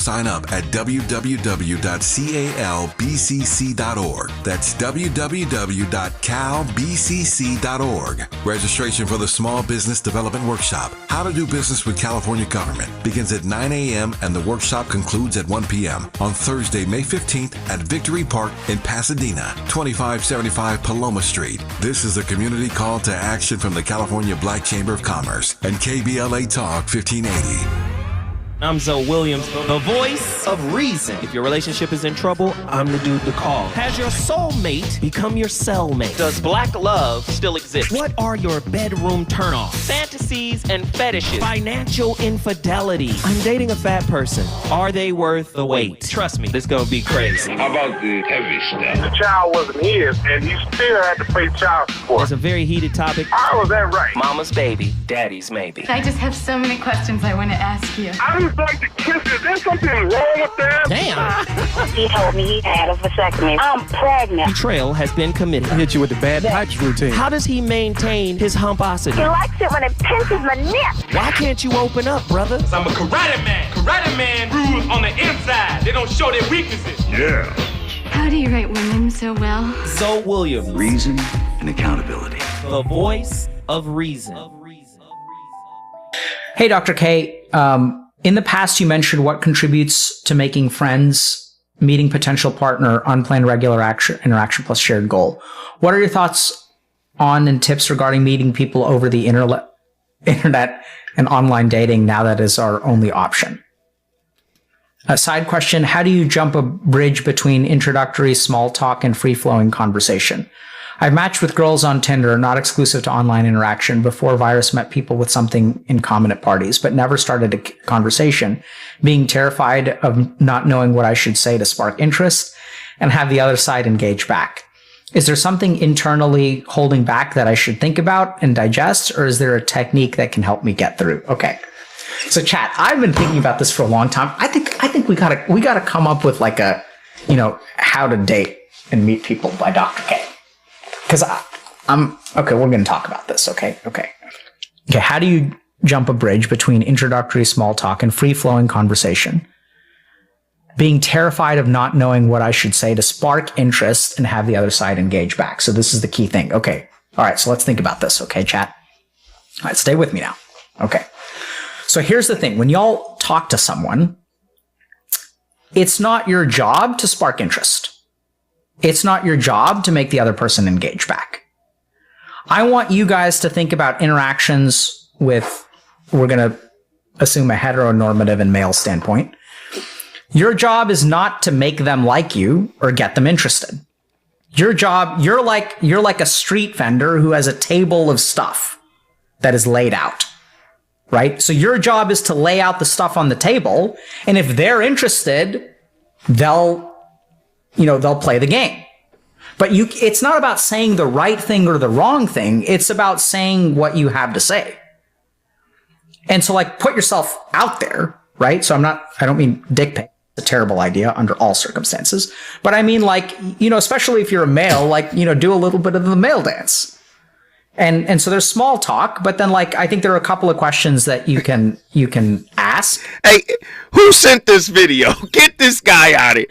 Sign up at www.calbcc.org. That's www.calbcc.org. Registration for the Small Business Development Workshop, How to Do Business with California Government, begins at 9 a.m. and the workshop concludes at 1 p.m. on Thursday, May 15th at Victory Park in Pasadena, 2575 Paloma Street. This is a community call to action from the California Black Chamber of Commerce and KBLA Talk 1580. I'm Zoe Williams, the voice of reason. If your relationship is in trouble, I'm the dude to call. Has your soulmate become your cellmate? Does black love still exist? What are your bedroom turnoffs? Fantasies and fetishes. Financial infidelity. I'm dating a fat person. Are they worth the wait? Trust me, this gonna be crazy. How about the heavy stuff? The child wasn't his, and he still had to pay child support. It's a very heated topic. How was that right? Mama's baby, daddy's maybe. I just have so many questions I want to ask you. I just like to kiss it. Is there something wrong with that? Damn. He told me he had a vasectomy. I'm pregnant. Betrayal has been committed. Hit you with the bad pipes routine. How does he maintain his humposity? He likes it when it pinches my neck. Why can't you open up, brother? I'm a karate man. Karate man rules on the inside. They don't show their weaknesses. Yeah. How do you write women so well? Zoe Williams, Reason and accountability. the voice of reason. Hey, Dr. K. In the past, you mentioned what contributes to making friends, meeting potential partner, unplanned regular interaction plus shared goal. What are your thoughts on and tips regarding meeting people over the internet and online dating now that is our only option? A side question, how do you jump a bridge between introductory small talk and free-flowing conversation? I've matched with girls on Tinder, not exclusive to online interaction. Before Virus, met people with something in common at parties, but never started a conversation, being terrified of not knowing what I should say to spark interest and have the other side engage back. Is there something internally holding back that I should think about and digest, or is there a technique that can help me get through? Okay. So chat, I've been thinking about this for a long time. I think we gotta come up with like a, how to date and meet people by Dr. K. Because I'm okay, we're going to talk about this. Okay. How do you jump a bridge between introductory small talk and free-flowing conversation? Being terrified of not knowing what I should say to spark interest and have the other side engage back. So this is the key thing. Okay. All right. So let's think about this. Okay, chat. All right. Stay with me now. Okay. So here's the thing. When y'all talk to someone, it's not your job to spark interest. It's not your job to make the other person engage back. I want you guys to think about interactions with, we're going to assume a heteronormative and male standpoint. Your job is not to make them like you or get them interested. Your job, you're like a street vendor who has a table of stuff that is laid out, right? So your job is to lay out the stuff on the table. And if they're interested, they'll play the game. But it's not about saying the right thing or the wrong thing. It's about saying what you have to say. And so put yourself out there, right? So I don't mean dick pic. It's a terrible idea under all circumstances. But I mean especially if you're a male, do a little bit of the male dance. And so there's small talk, but then I think there are a couple of questions that you can ask. Hey, who sent this video? Get this guy out of here.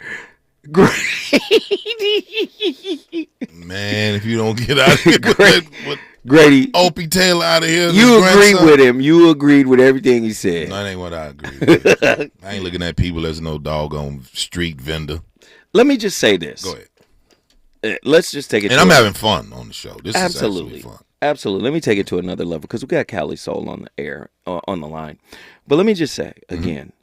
Man, if you don't get out of here, Grady, Opie Taylor out of here. You agreed with him. You agreed with everything he said. No, that ain't what I agree with. I ain't looking at people as no doggone street vendor. Let me just say this. Go ahead. Let's just take it. And I'm having fun on the show. This is absolutely fun. Absolutely. Let me take it to another level because we got Cali Soul on the air, on the line. But let me just say again.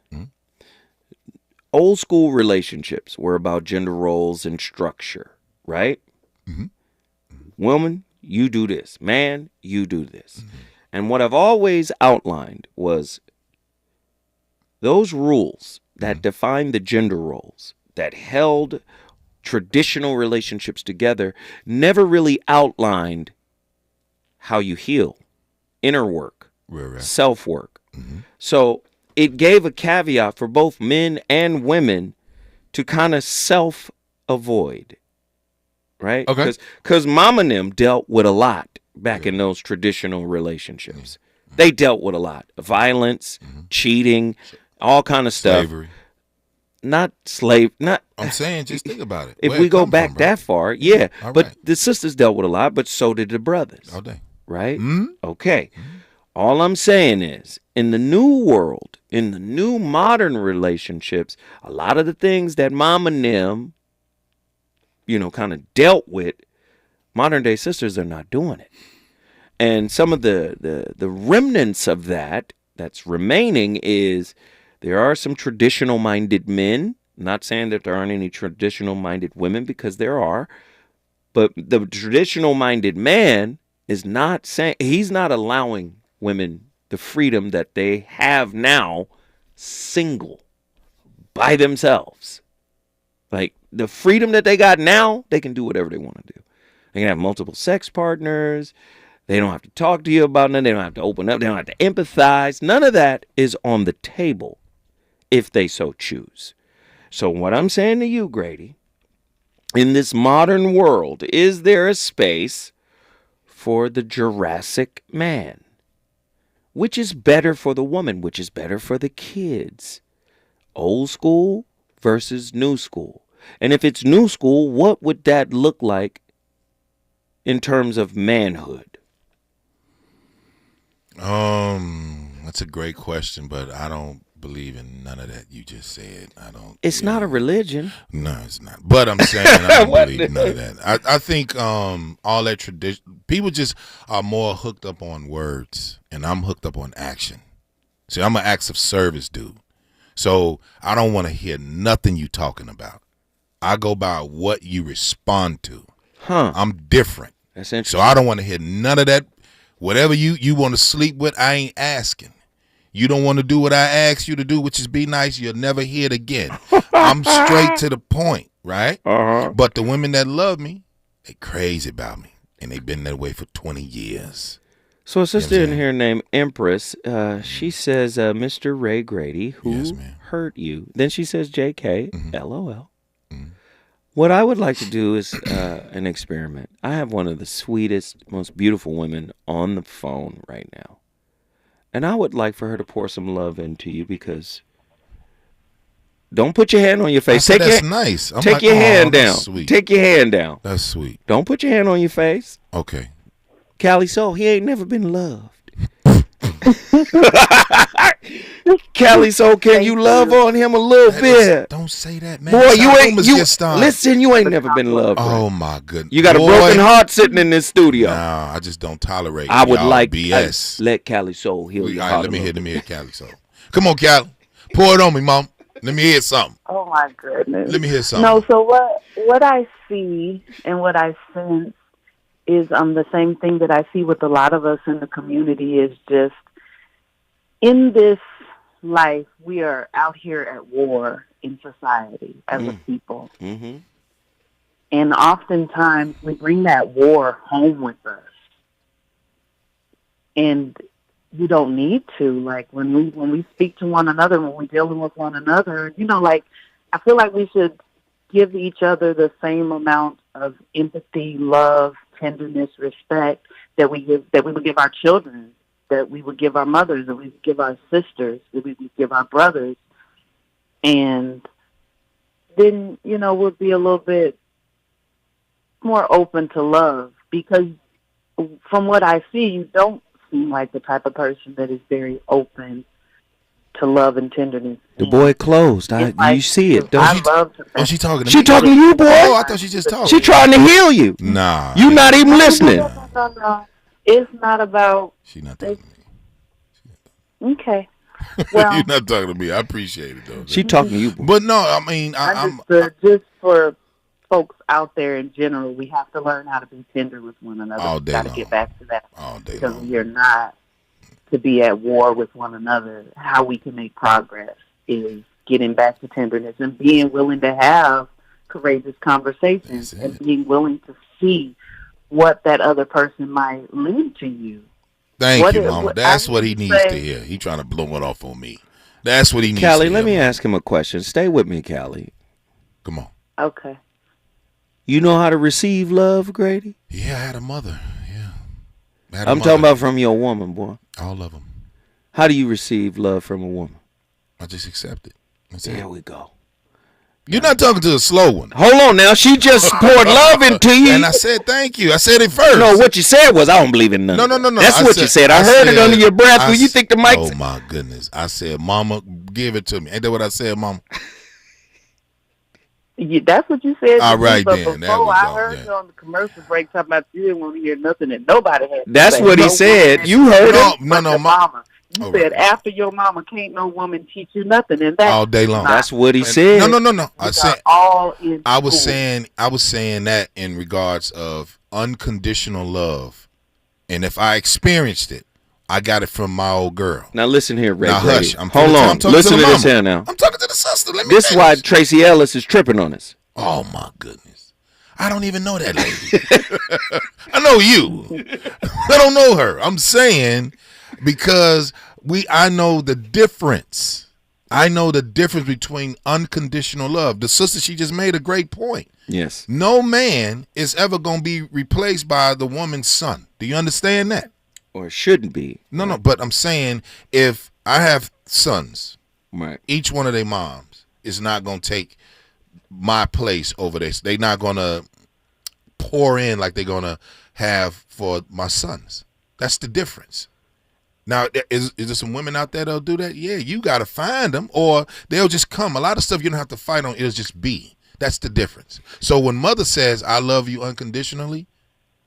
Old school relationships were about gender roles and structure, right? Woman, you do this. Man, you do this. And what I've always outlined was those rules that define the gender roles that held traditional relationships together never really outlined how you heal, inner work, self-work. So it gave a caveat for both men and women to kind of self-avoid, right? Okay. Because mom and them dealt with a lot back in those traditional relationships. They dealt with a lot. Violence, cheating, all kind of stuff. Slavery. not slave, not. I'm saying, just think about it. If Where we it go come back from, bro. that far, yeah. All But right. the sisters dealt with a lot, but so did the brothers. All day. Right? Mm-hmm. Okay. All I'm saying is, in the new world, in the new modern relationships, a lot of the things that mom and them, kind of dealt with, modern day sisters are not doing it. And some of the remnants of that's remaining is there are some traditional minded men. Not saying that there aren't any traditional minded women, because there are. But the traditional minded man is not saying, he's not allowing women the freedom that they have now, single, by themselves. Like the freedom that they got now, they can do whatever they want to do. They can have multiple sex partners. They don't have to talk to you about nothing. They don't have to open up. They don't have to empathize. None of that is on the table if they so choose. So what I'm saying to you, Grady, in this modern world, is there a space for the Jurassic man? Which is better for the woman? Which is better for the kids? Old school versus new school. And if it's new school, what would that look like in terms of manhood? That's a great question, but I don't believe in none of that you just said. I don't. It's not a religion. No, it's not. But I'm saying I don't believe none of that. I think all that tradition, people just are more hooked up on words, and I'm hooked up on action. See, I'm an acts of service dude. So I don't want to hear nothing you talking about. I go by what you respond to. I'm different. That's interesting. So I don't want to hear none of that. Whatever you want to sleep with, I ain't asking. You don't want to do what I ask you to do, which is be nice, you'll never hear it again. I'm straight to the point, right? But the women that love me, they crazy about me. And they've been that way for 20 years. So a sister in here named Empress, she says, Mr. Ray Grady, who hurt you? Then she says, JK, LOL. What I would like to do is an experiment. I have one of the sweetest, most beautiful women on the phone right now. And I would like for her to pour some love into you, because don't put your hand on your face. That's nice. Take your hand down. Take your hand down. That's sweet. Don't put your hand on your face. Okay. Callie Soul, he ain't never been loved. Callie Soul, can you love on him a little bit? Don't say that, man. Boy, you ain't never been loved. Oh my goodness. You got a broken heart sitting in this studio. Nah, I just don't tolerate I would like BS. Let Callie Soul heal your All heart. right, let me hear Callie Soul. Come on, Callie. Pour it on me, Mom. Let me hear something. Oh my goodness. Let me hear something. No, so what I see and what I sense is the same thing that I see with a lot of us in the community, is just in this life, we are out here at war in society as a people. Mm-hmm. And oftentimes we bring that war home with us. And you don't need to. Like when we speak to one another, when we're dealing with one another, I feel like we should give each other the same amount of empathy, love, tenderness, respect that we would give our children, that we would give our mothers, that we would give our sisters, that we would give our brothers. And then, we'll be a little bit more open to love, because from what I see, you don't seem like the type of person that is very open to love and tenderness. The boy closed. You see it. I love to. Oh, she talking to me? She talking to you, boy. Oh, I thought she just talking. She trying to heal you. Nah. You not even listening. No. It's not about. She not talking to me. Okay. Well, you're not talking to me. I appreciate it though. She talking to you, boy. But no, I mean, I'm just for folks out there in general, we have to learn how to be tender with one another. All day Got to long. get back to that. All day because long. we are not to be at war with one another. How we can make progress is getting back to tenderness and being willing to have courageous conversations and being willing to see what that other person might lead to you. Thank you, Mama. That's what he needs to hear. He trying to blow it off on me. That's what he needs to hear. Callie, let me ask him a question. Stay with me, Callie. Come on. Okay. You know how to receive love, Grady? Yeah, I had a mother. Yeah. I'm talking about from your woman, boy. All of them. How do you receive love from a woman? I just accept it. There we go. You're not talking to a slow one. Hold on now. She just poured love into you. And I said thank you. I said it first. No, what you said was I don't believe in none. No. That's what you said. I heard it under your breath when you think the mic. Oh my goodness. I said, Mama, give it to me. Ain't that what I said, Mama? That's what you said. All right, but then. Before I heard you on the commercial break talking about you didn't want to hear nothing that nobody had. That's what he said. You heard it. No, Mama. You said after your mama, can't no woman teach you nothing, and that all day long. That's what he said. No. I said I was school. saying that in regards of unconditional love, and if I experienced it, I got it from my old girl. Now listen here, Ray. Now hush. Hold on. Listen to this here now. I'm talking to the sister. This is why Tracy Ellis is tripping on us. Oh my goodness. I don't even know that lady. I know you. I don't know her. I'm saying because I know the difference. I know the difference between unconditional love. The sister, she just made a great point. Yes. No man is ever going to be replaced by the woman's son. Do you understand that? Or it shouldn't be. No, but I'm saying if I have sons, right, each one of their moms is not going to take my place over this. They're not going to pour in like they're going to have for my sons. That's the difference. Now, is there some women out there that'll do that? Yeah, you got to find them, or they'll just come. A lot of stuff you don't have to fight on. It'll just be. That's the difference. So when mother says, I love you unconditionally,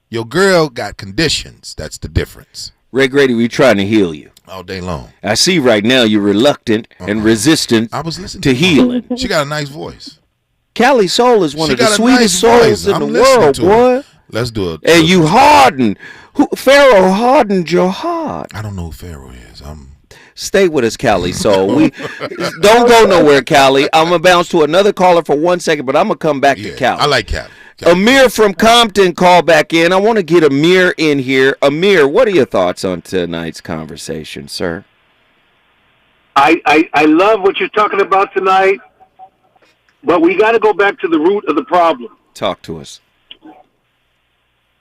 your girl got conditions. That's the difference. Ray Grady, we trying to heal you. All day long. I see right now you're reluctant and resistant to healing. She got a nice voice. Callie Soul is one of the sweetest souls in the world, boy. Let's do it. And you hardened. Pharaoh hardened your heart. I don't know who Pharaoh is. Stay with us, Callie Soul. We don't go nowhere, Callie. I'm gonna bounce to another caller for 1 second, but I'm gonna come back to Callie. I like Callie. Amir from Compton called back in. I want to get Amir in here. Amir, what are your thoughts on tonight's conversation, sir? I love what you're talking about tonight, but we got to go back to the root of the problem. Talk to us.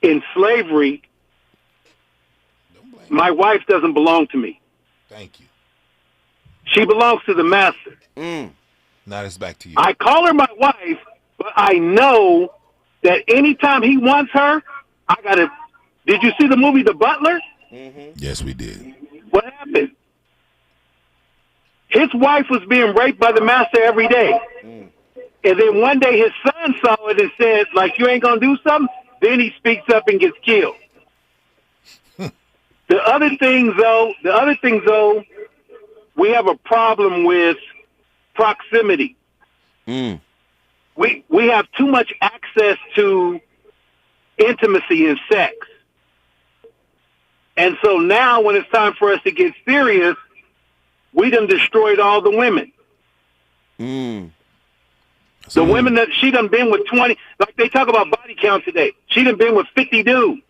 In slavery, my wife doesn't belong to me. Thank you. She belongs to the master. Now it's back to you. I call her my wife, but I know that anytime he wants her, I got to... Did you see the movie The Butler? Mm-hmm. Yes, we did. What happened? His wife was being raped by the master every day. And then one day his son saw it and said, like, you ain't going to do something? Then he speaks up and gets killed. The other thing, though, we have a problem with proximity. We have too much access to intimacy and sex. And so now when it's time for us to get serious, we done destroyed all the women. The women that she done been with 20, like they talk about body count today, she done been with 50 dudes.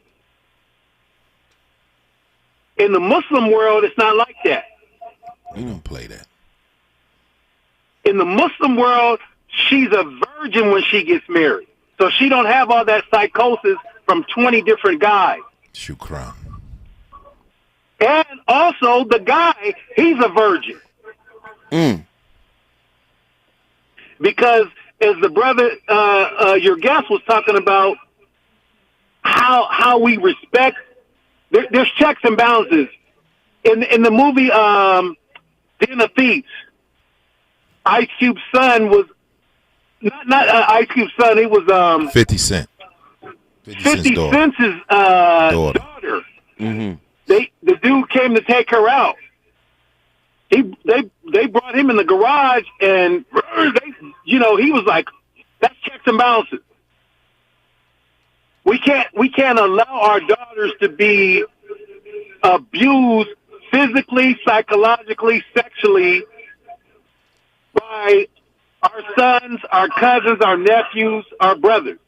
In the Muslim world, it's not like that. We don't play that. In the Muslim world, she's a virgin when she gets married. So she don't have all that psychosis from 20 different guys. Shukran. And also, the guy, he's a virgin. Because as the brother, your guest was talking about how we respect, there's checks and balances. In the movie Den of Thieves, Ice Cube's son was, not Ice Cube's son, he was 50 Cent. 50 Cent's daughter. The dude came to take her out. They brought him in the garage, and he was like, "That's checks and balances. We can't allow our daughters to be abused physically, psychologically, sexually by our sons, our cousins, our nephews, our brothers."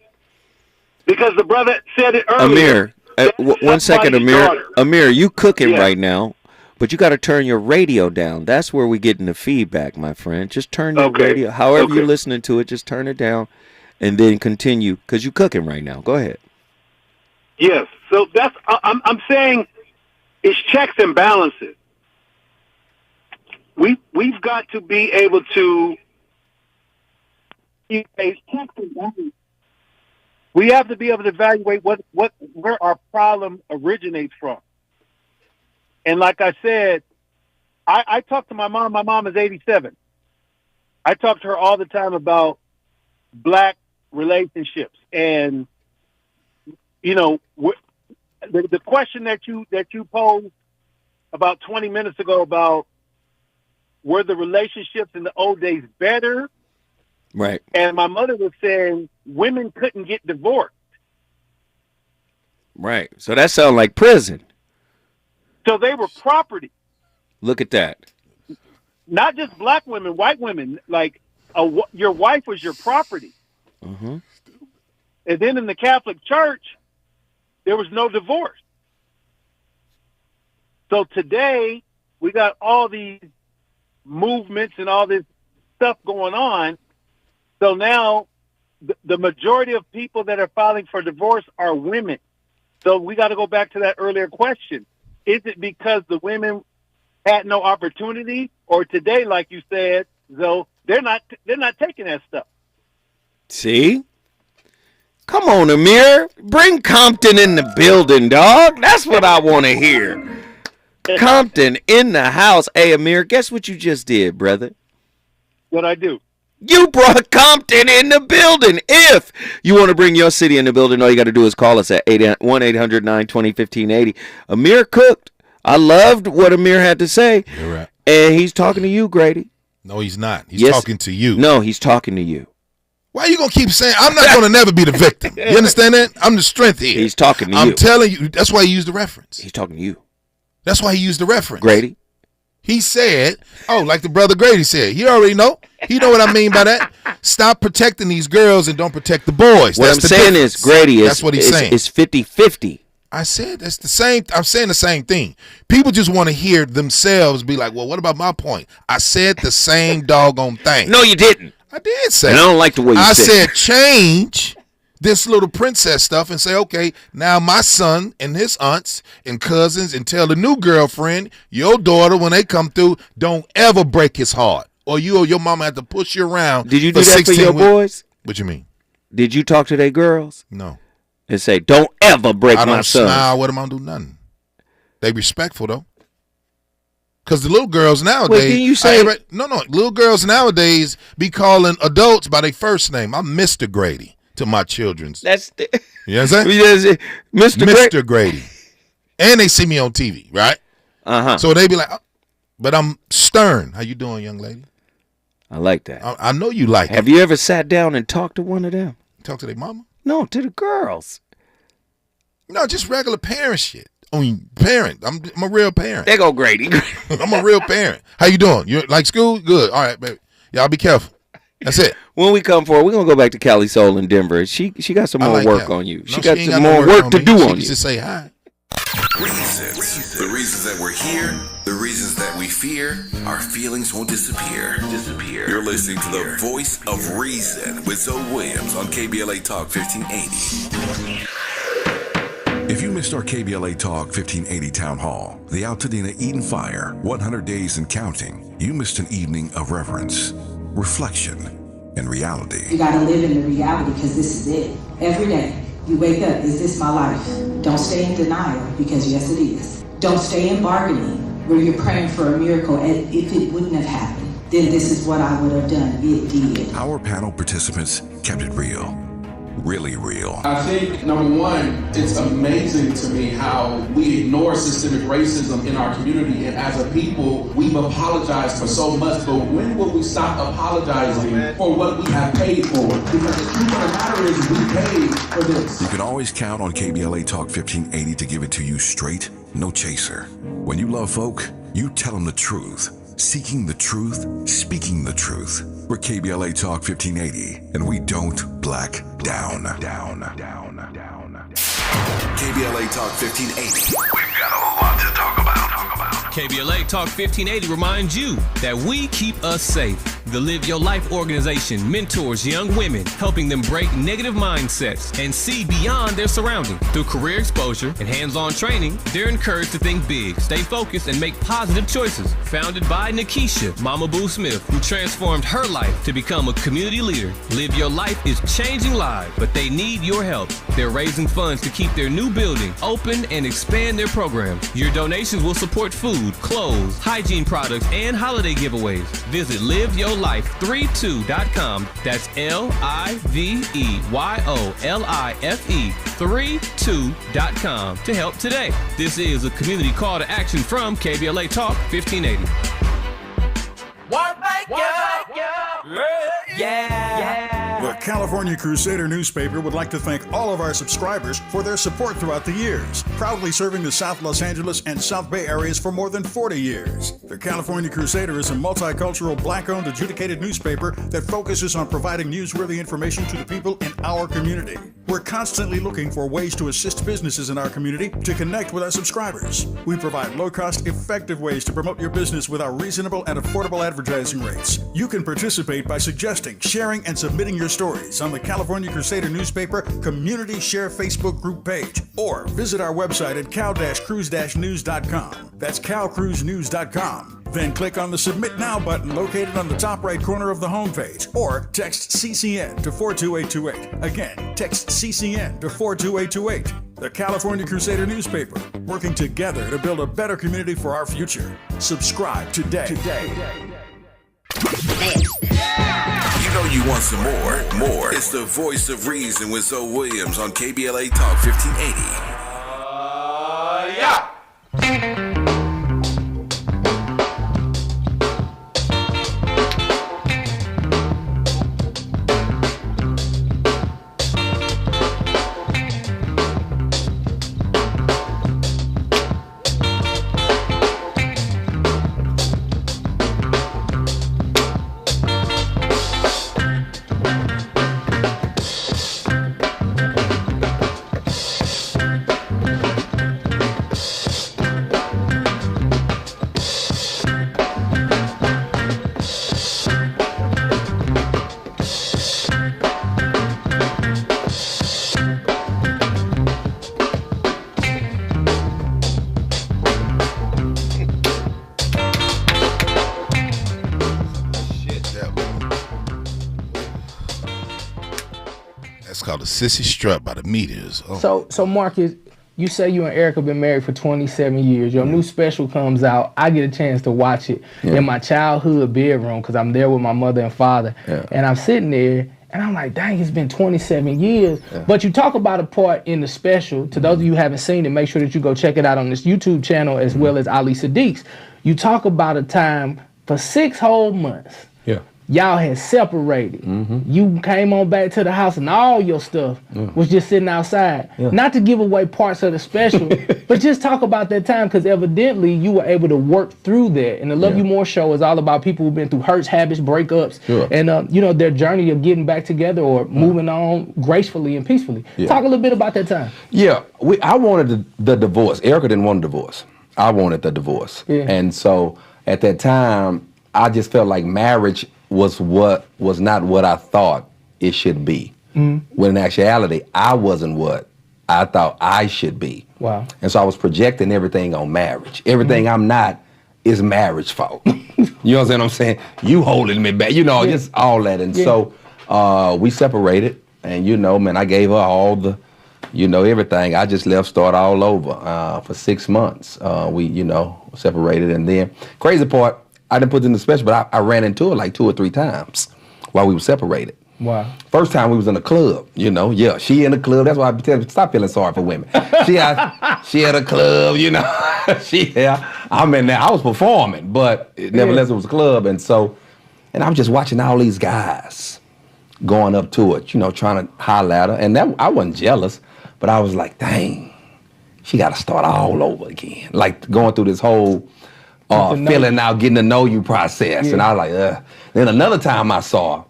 Because the brother said it earlier. Amir, 1 second, Amir. Amir, you cooking right now, but you got to turn your radio down. That's where we're getting the feedback, my friend. Just turn your radio. However you're listening to it, just turn it down, and then continue, because you're cooking right now. Go ahead. Yes. So that's I'm saying it's checks and balances. We've got to be able to we have to be able to evaluate where our problem originates from. And like I said, I talk to my mom. My mom is 87. I talk to her all the time about black relationships. And, you know, the question that you posed about 20 minutes ago about were the relationships in the old days better? Right. And my mother was saying women couldn't get divorced. Right. So that sounds like prison. So they were property. Look at that. Not just black women, white women. Like your wife was your property. Mm-hmm. And then in the Catholic Church, there was no divorce. So today we got all these movements and all this stuff going on. So now the majority of people that are filing for divorce are women. So we got to go back to that earlier question. Is it because the women had no opportunity, or today, like you said, though, they're not taking that stuff? See? Come on, Amir. Bring Compton in the building, dog. That's what I want to hear. Compton in the house. Hey, Amir, guess what you just did, brother? What'd I do? You brought Compton in the building. If you want to bring your city in the building, all you got to do is call us at 1-800-920-1580. Amir cooked. I loved what Amir had to say. You're right. And he's talking to you, Grady. No, he's not. He's talking to you. No, he's talking to you. Why are you going to keep saying, I'm not going to never be the victim? You understand that? I'm the strength here. He's talking to you. I'm telling you. That's why he used the reference. He's talking to you. That's why he used the reference. Grady. He said, like the brother Grady said, he already know. He know what I mean by that. Stop protecting these girls and don't protect the boys. What I'm saying is, Grady, that's what he's saying. It's 50-50. I said that's the same. I'm saying the same thing. People just want to hear themselves be like, well, what about my point? I said the same doggone thing. No, you didn't. I did say. And I don't like the way you said I said change this little princess stuff and say, okay, now my son and his aunts and cousins, and tell the new girlfriend, your daughter, when they come through, don't ever break his heart. Or you or your mama have to push you around. Did you do that for your boys? What you mean? Did you talk to their girls? No. And say, don't ever break my son. I don't smile with them. I don't do nothing. They respectful, though. Because the little girls nowadays. Wait, didn't you say? No. Little girls nowadays be calling adults by their first name. I'm Mr. Grady to my children's. That's you know what I'm saying? Mr. Grady. And they see me on TV, right? Uh-huh. So they be like, but I'm stern. How you doing, young lady? I like that. I know you like it. Have you ever sat down and talked to one of them? Talk to their mama? No, to the girls. No, just regular parent shit. I mean, parent. I'm a real parent. There go Grady. I'm a real parent. How you doing? You like school? Good. All right, baby. Y'all be careful. That's it. When we come forward, we're going to go back to Cali Soul in Denver. She got some more work on you. She got some more work to do on you. She just say hi. Reasons. The reasons that we're here, the reasons that we fear, our feelings won't disappear. You're listening to the voice of reason with Zoe Williams on KBLA Talk 1580. If you missed our KBLA Talk 1580 Town Hall, the Altadena Eden Fire, 100 Days and Counting, you missed an evening of reverence, reflection, and reality. You gotta live in the reality because this is it. Every day, you wake up, is this my life? Don't stay in denial because yes, it is. Don't stay in bargaining where you're praying for a miracle and if it wouldn't have happened, then this is what I would have done. It did. Our panel participants kept it real. Really real. I think, number one, it's amazing to me how we ignore systemic racism in our community, and as a people, we've apologized for so much, but when will we stop apologizing for what we have paid for? Because the truth of the matter is we paid for this. You can always count on KBLA Talk 1580 to give it to you straight, no chaser. When you love folk, you tell them the truth. Seeking the truth, speaking the truth. We're KBLA Talk 1580, and we don't black down. KBLA Talk 1580. We've got a lot to talk about. KBLA Talk 1580 reminds you that we keep us safe. The Live Your Life organization mentors young women, helping them break negative mindsets and see beyond their surroundings. Through career exposure and hands-on training, they're encouraged to think big, stay focused, and make positive choices. Founded by Nikisha, Mama Boo Smith, who transformed her life to become a community leader. Live Your Life is changing lives, but they need your help. They're raising funds to keep their new building open and expand their programs. Your donations will support food, clothes, hygiene products, and holiday giveaways. Visit liveyourlife32.com. That's LIVEYOLIFE32.com to help today. This is a community call to action from KBLA Talk 1580. The California Crusader newspaper would like to thank all of our subscribers for their support throughout the years, proudly serving the South Los Angeles and South Bay areas for more than 40 years. The California Crusader is a multicultural, black-owned, adjudicated newspaper that focuses on providing newsworthy information to the people in our community. We're constantly looking for ways to assist businesses in our community to connect with our subscribers. We provide low-cost, effective ways to promote your business with our reasonable and affordable advertising rates. You can participate by suggesting, sharing, and submitting your stories on the California Crusader newspaper Community Share Facebook group page, or visit our website at cal-cruise-news.com. That's calcruisenews.com. Then click on the Submit Now button located on the top right corner of the homepage, or text CCN to 42828. Again, text CCN to 42828. The California Crusader newspaper, working together to build a better community for our future. Subscribe today. You know you want some more. It's the voice of reason with Zoe Williams on KBLA Talk 1580. Yeah. Called a Sissy Strut by the Meters. So Marcus, you say you and Erica been married for 27 years. Your new special comes out. I get a chance to watch it in my childhood bedroom because I'm there with my mother and father. And I'm sitting there and I'm like, dang, it's been 27 years. But you talk about a part in the special. To those of you who haven't seen it, make sure that you go check it out on this YouTube channel as well as Ali Sadiq's. You talk about a time for 6 whole months. Y'all had separated. You came on back to the house and all your stuff was just sitting outside. Not to give away parts of the special, but just talk about that time because evidently you were able to work through that. And the Love You More show is all about people who've been through hurts, habits, breakups, and their journey of getting back together or moving on gracefully and peacefully. Talk a little bit about that time. I wanted the divorce. Erica didn't want a divorce. I wanted the divorce. And so at that time, I just felt like marriage was not what I thought it should be. When in actuality, I wasn't what I thought I should be. Wow. And so I was projecting everything on marriage. Everything I'm not is marriage fault. You know what I'm saying? You holding me back, just all that. And so we separated and I gave her all the, everything. I just left, start all over for 6 months. We, separated, and then crazy part, I didn't put it in the special, but I ran into her like 2 or 3 times while we were separated. Wow. First time we was in a club, she in the club. That's why I tell you, stop feeling sorry for women. She at a club, I'm in there. I was performing, but nevertheless it was a club. And I was just watching all these guys going up to it, trying to holler at her. And I wasn't jealous, but I was like, dang, she got to start all over again. Like going through this whole filling out, getting to know you process. And I was like, ugh. Then another time I saw her,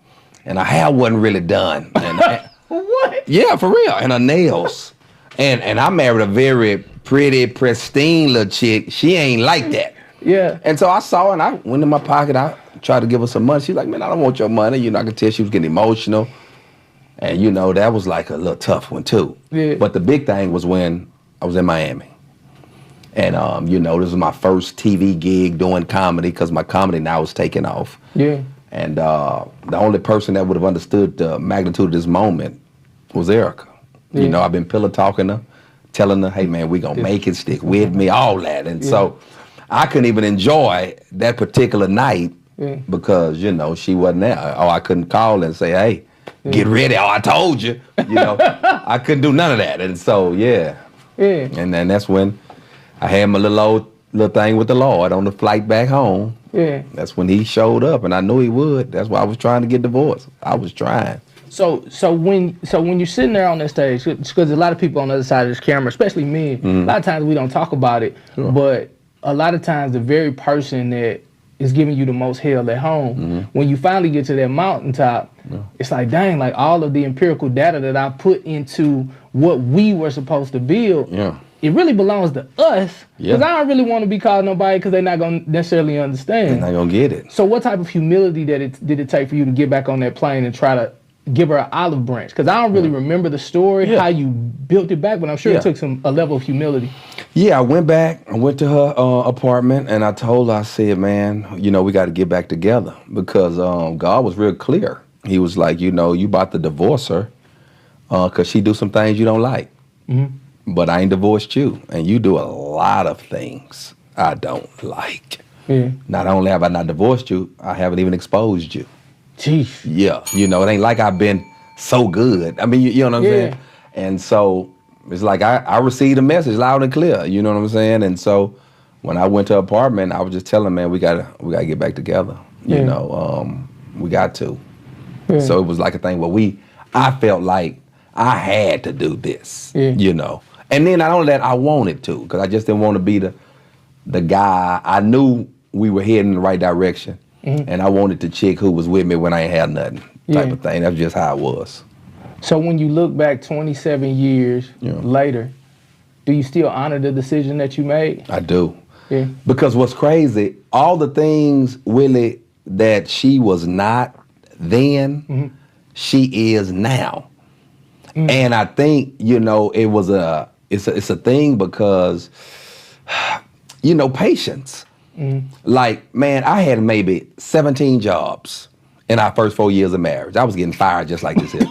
and her hair wasn't really done. And what? Yeah, for real. And her nails. And I married a very pretty, pristine little chick. She ain't like that. Yeah. And so I saw her, and I went in my pocket. I tried to give her some money. She's like, man, I don't want your money. You know, I could tell she was getting emotional. And, you know, that was like a little tough one, too. Yeah. But the big thing was when I was in Miami. And, you know, this was my first TV gig doing comedy because my comedy now is taking off. Yeah. And the only person that would have understood the magnitude of this moment was Erica. Yeah. You know, I've been pillow talking her, telling her, hey, man, we going to make it, stick with me, all that. And so I couldn't even enjoy that particular night because, you know, she wasn't there. Or I couldn't call and say, hey, get ready. Oh, I told you. You know, I couldn't do none of that. And so, And then that's when I had my little thing with the Lord on the flight back home. Yeah. That's when he showed up, and I knew he would. That's why I was trying to get divorced. I was trying. So when you're sitting there on that stage, because a lot of people on the other side of this camera, especially men, a lot of times we don't talk about it, but a lot of times the very person that is giving you the most hell at home, when you finally get to that mountaintop, it's like, dang, like all of the empirical data that I put into what we were supposed to build, it really belongs to us. Because I don't really want to be calling nobody because they're not going to necessarily understand. They're not going to get it. So what type of humility did it take for you to get back on that plane and try to give her an olive branch? Because I don't really remember the story, how you built it back, but I'm sure it took a level of humility. Yeah, I went back. I went to her apartment, and I told her, I said, man, you know, we got to get back together. Because God was real clear. He was like, you know, you about to divorce her because she do some things you don't like. But I ain't divorced you, and you do a lot of things I don't like. Not only have I not divorced you, I haven't even exposed you. Jeez. Yeah, you know, it ain't like I've been so good. I mean, you know what I'm saying? And so it's like I received a message loud and clear, you know what I'm saying? And so when I went to her apartment, I was just telling her, man, we gotta get back together. You know, we got to. So it was like a thing where I felt like I had to do this, you know. And then not only that, I wanted to, because I just didn't want to be the guy. I knew we were heading in the right direction, and I wanted the chick who was with me when I ain't had nothing, type of thing. That's just how it was. So when you look back 27 years later, do you still honor the decision that you made? I do. Yeah. Because what's crazy, all the things, Willie, that she was not then, she is now. And I think, you know, it's a thing because, you know, patience. Like, man, I had maybe 17 jobs in our first 4 years of marriage. I was getting fired just like this here.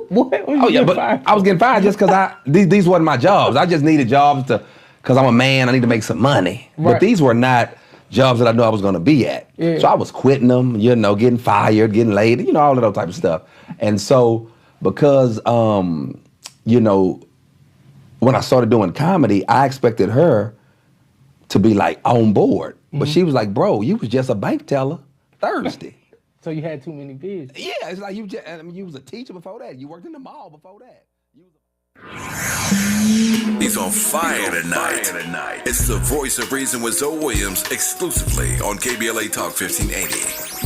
But I was getting fired just because these weren't my jobs. I just needed jobs because I'm a man, I need to make some money. But these were not jobs that I knew I was going to be at. So I was quitting them, you know, getting fired, getting laid, you know, all of that type of stuff. And so because, you know, when I started doing comedy, I expected her to be like on board. But she was like, bro, you was just a bank teller Thursday. So you had too many bids. Yeah, it's like you was a teacher before that. You worked in the mall before that. He's on fire tonight. It's the Voice of Reason with Zoe Williams exclusively on KBLA Talk 1580.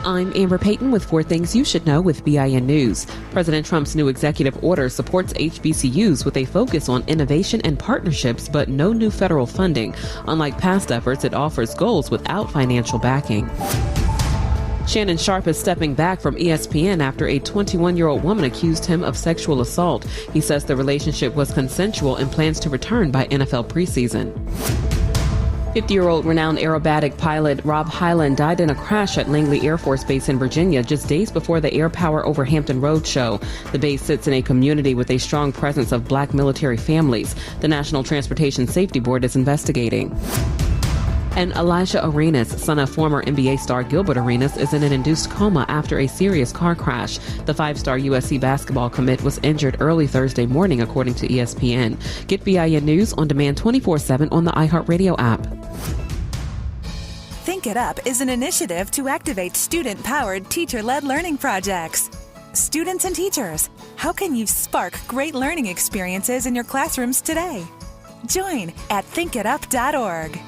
I'm Amber Payton with 4 Things You Should Know with BIN News. President Trump's new executive order supports HBCUs with a focus on innovation and partnerships, but no new federal funding. Unlike past efforts, it offers goals without financial backing. Shannon Sharpe is stepping back from ESPN after a 21-year-old woman accused him of sexual assault. He says the relationship was consensual and plans to return by NFL preseason. 50-year-old renowned aerobatic pilot Rob Hyland died in a crash at Langley Air Force Base in Virginia just days before the Air Power over Hampton Road show. The base sits in a community with a strong presence of black military families. The National Transportation Safety Board is investigating. And Elijah Arenas, son of former NBA star Gilbert Arenas, is in an induced coma after a serious car crash. The 5-star USC basketball commit was injured early Thursday morning, according to ESPN. Get BIN News on demand 24/7 on the iHeartRadio app. Think It Up is an initiative to activate student-powered, teacher-led learning projects. Students and teachers, how can you spark great learning experiences in your classrooms today? Join at thinkitup.org.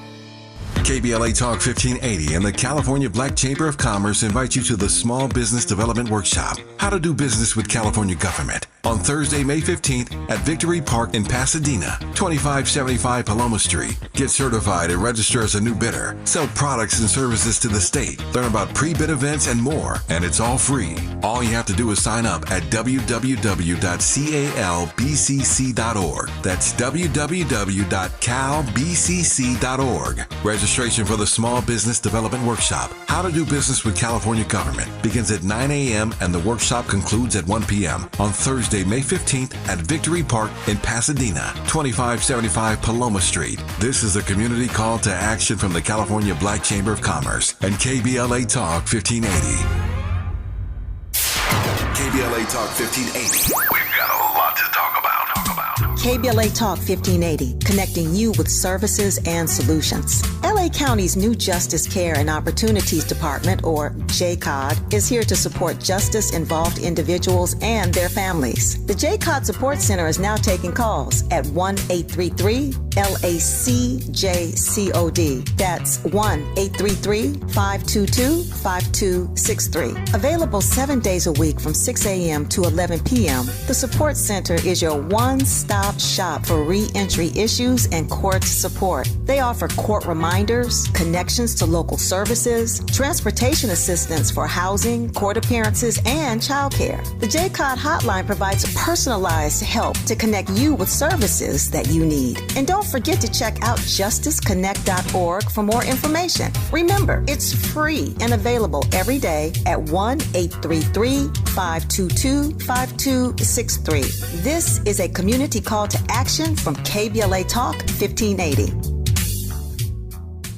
KBLA Talk 1580 and the California Black Chamber of Commerce invite you to the Small Business Development Workshop, How to Do Business with California Government, on Thursday, May 15th at Victory Park in Pasadena, 2575 Paloma Street. Get certified and register as a new bidder. Sell products and services to the state. Learn about pre-bid events and more, and it's all free. All you have to do is sign up at www.calbcc.org. That's www.calbcc.org. Registration for the Small Business Development Workshop, How to Do Business with California Government, begins at 9 a.m. and the workshop concludes at 1 p.m. on Thursday, May 15th at Victory Park in Pasadena, 2575 Paloma Street. This is a community call to action from the California Black Chamber of Commerce and KBLA Talk 1580. KBLA Talk 1580. We've got a lot to talk about. KBLA Talk 1580, connecting you with services and solutions. LA County's new Justice Care and Opportunities Department, or JCOD, is here to support justice-involved individuals and their families. The JCOD Support Center is now taking calls at 1-833-LACJCOD. That's 1-833-522-5263. Available 7 days a week from 6 a.m. to 11 p.m., the Support Center is your one-stop shop for re-entry issues and court support. They offer court reminders, connections to local services, transportation assistance for housing, court appearances, and childcare. The JCOD hotline provides personalized help to connect you with services that you need. And don't forget to check out justiceconnect.org for more information. Remember, it's free and available every day at 1-833-522-5263. This is a community call to action from KBLA Talk 1580.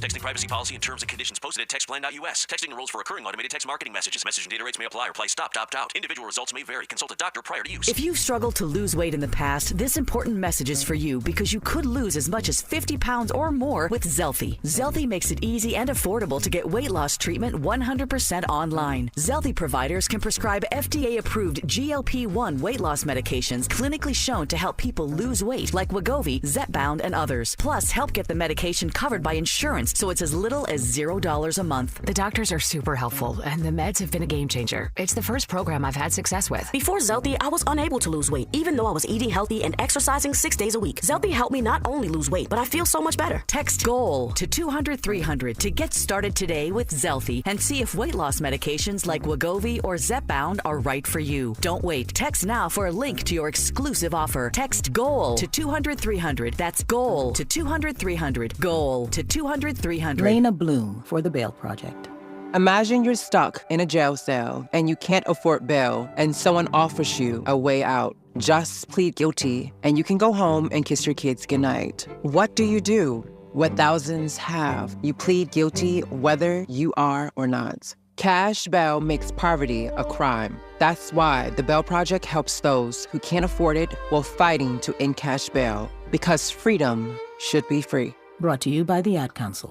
Texting privacy policy and terms and conditions posted at textplan.us. Texting enrolls for recurring automated text marketing messages. Message and data rates may apply. Reply stop, opt out. Individual results may vary. Consult a doctor prior to use. If you've struggled to lose weight in the past, this important message is for you because you could lose as much as 50 pounds or more with Zelfie. Zelfie makes it easy and affordable to get weight loss treatment 100% online. Zelfie providers can prescribe FDA-approved GLP-1 weight loss medications clinically shown to help people lose weight like Wegovy, Zepbound, and others. Plus, help get the medication covered by insurance so it's as little as $0 a month. The doctors are super helpful, and the meds have been a game changer. It's the first program I've had success with. Before Zelfie, I was unable to lose weight, even though I was eating healthy and exercising 6 days a week. Zelfie helped me not only lose weight, but I feel so much better. Text GOAL to 200-300 to get started today with Zelfie and see if weight loss medications like Wegovy or Zepbound are right for you. Don't wait. Text now for a link to your exclusive offer. Text GOAL to 200-300. That's GOAL to 200-300. GOAL to 200-300. Lena Bloom for the Bail Project. Imagine you're stuck in a jail cell and you can't afford bail and someone offers you a way out. Just plead guilty and you can go home and kiss your kids goodnight. What do? What thousands have. You plead guilty whether you are or not. Cash bail makes poverty a crime. That's why the Bail Project helps those who can't afford it while fighting to end cash bail. Because freedom should be free. Brought to you by the Ad Council.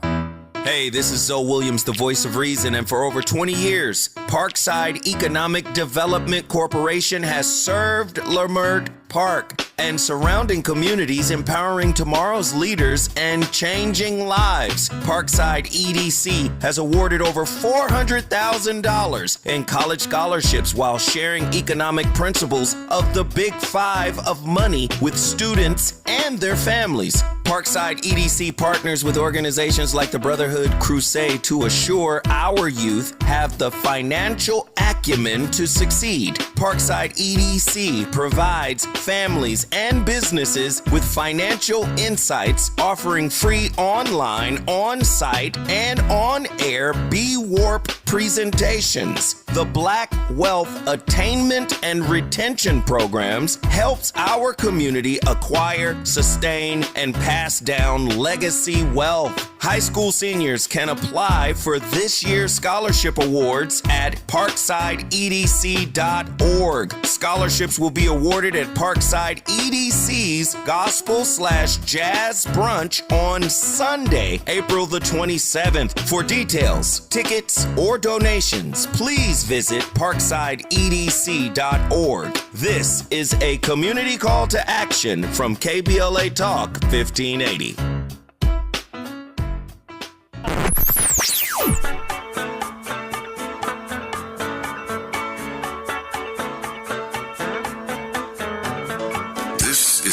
Hey, this is Zoe Williams, the voice of reason, and for over 20 years, Parkside Economic Development Corporation has served Leimert Park and surrounding communities, empowering tomorrow's leaders and changing lives. Parkside EDC has awarded over $400,000 in college scholarships while sharing economic principles of the Big Five of money with students and their families. Parkside EDC partners with organizations like the Brotherhood Crusade to assure our youth have the financial acumen to succeed. Parkside EDC provides families and businesses with financial insights, offering free online, on-site, and on-air B-Warp presentations. The Black Wealth Attainment and Retention Programs helps our community acquire, sustain, and pass down legacy wealth. High school seniors can apply for this year's scholarship awards at parksideedc.org. Scholarships will be awarded at Parkside EDC's Gospel/Jazz Brunch on Sunday, April the 27th. For details, tickets, or donations, please visit parksideedc.org. This is a community call to action from KBLA Talk 1580.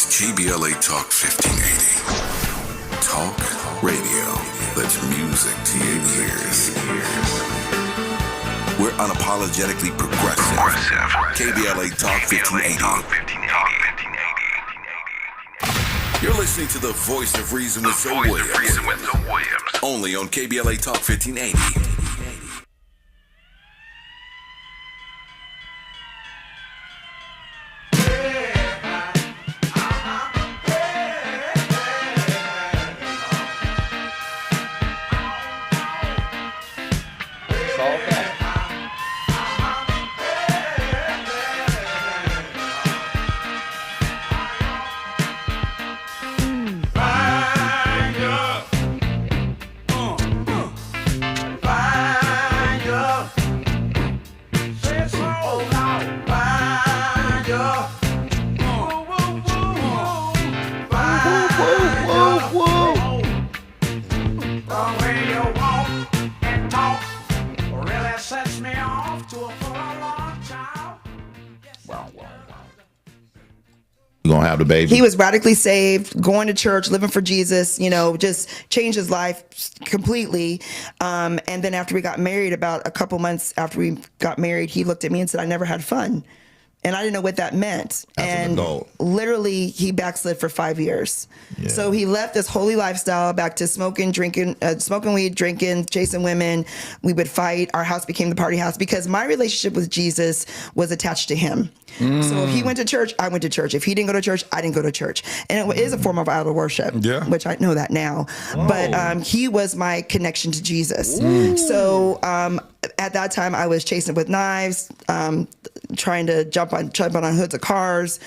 KBLA Talk 1580. Talk radio that's music to your ears. We're unapologetically progressive. KBLA Talk 1580. You're listening to the Voice of Reason with Zoe Williams. Only on KBLA Talk 1580. Gonna have the baby. He was radically saved, going to church, living for Jesus, just changed his life completely. And then after we got married, about a couple months after we got married, he looked at me and said, I never had fun. And I didn't know what that meant. And literally, he backslid for 5 years. Yeah. So he left this holy lifestyle back to smoking, drinking, smoking weed, drinking, chasing women. We would fight. Our house became the party house because my relationship with Jesus was attached to him. So if he went to church, I went to church. If he didn't go to church, I didn't go to church. And it is a form of idol worship, which I know that now. Whoa. But he was my connection to Jesus. Ooh. So at that time, I was chasing with knives, trying to jump on hoods of cars,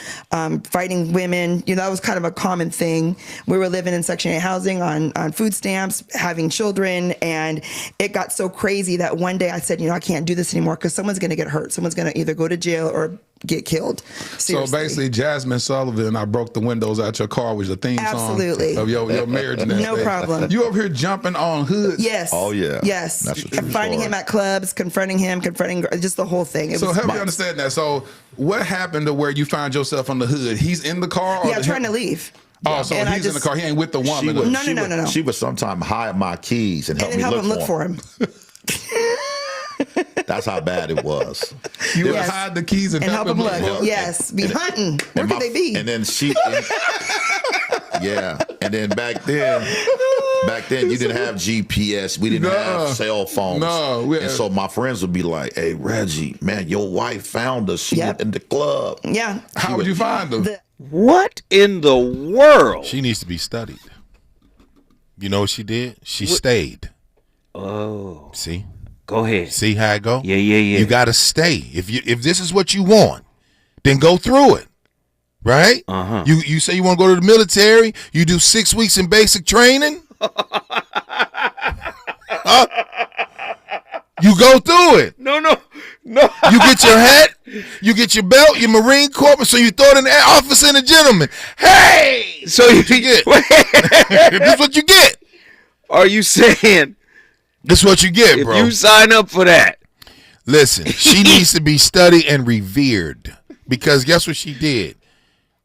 fighting women. That was kind of a common thing. We were living in Section 8 housing on food stamps, having children, and it got so crazy that one day I said, I can't do this anymore because someone's going to get hurt. Someone's going to either go to jail or get killed. Seriously. So basically, Jasmine Sullivan, I broke the windows out your car was the theme song of your marriage. No problem. You over here jumping on hoods? Yes. Oh yeah. Yes. Finding him at clubs, confronting just the whole thing. So help me understand that. So what happened to where you find yourself on the hood? He's in the car? Or trying to leave. Oh, so he's in the car. He ain't with the woman. No. She would sometimes hide my keys and help me look for him. That's how bad it was. You would hide the keys and help him look. Yes, be hunting. Where could they be? And then and then back then you didn't have GPS. We didn't have cell phones. And so my friends would be like, "Hey, Reggie, man, your wife found us. She went in the club." Yeah. How would you find them? What in the world? She needs to be studied. You know what she did? She stayed. Oh. See? Go ahead. See how it go? Yeah. You gotta stay. If this is what you want, then go through it. Right? Uh-huh. You say you want to go to the military, you do 6 weeks in basic training. You go through it. No. You get your hat, you get your belt, your Marine Corps, so you throw it in the office and a gentleman. Hey! So you get. This is what you get. Are you saying this is what you get, bro? If you sign up for that. Listen, she needs to be studied and revered. Because guess what she did?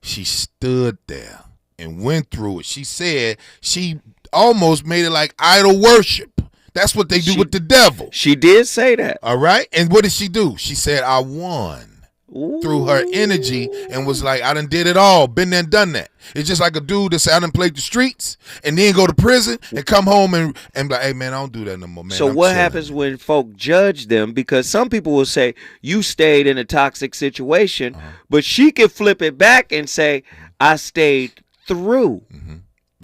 She stood there and went through it. She said she almost made it like idol worship. That's what they do with the devil. She did say that. All right? And what did she do? She said, I won. Ooh. Through her energy and was like, I done did it all. Been there and done that. It's just like a dude that say, I done played the streets and then go to prison and come home and be like, hey, man, I don't do that no more, man. So what happens when folk judge them? Because some people will say, you stayed in a toxic situation, but she can flip it back and say, I stayed through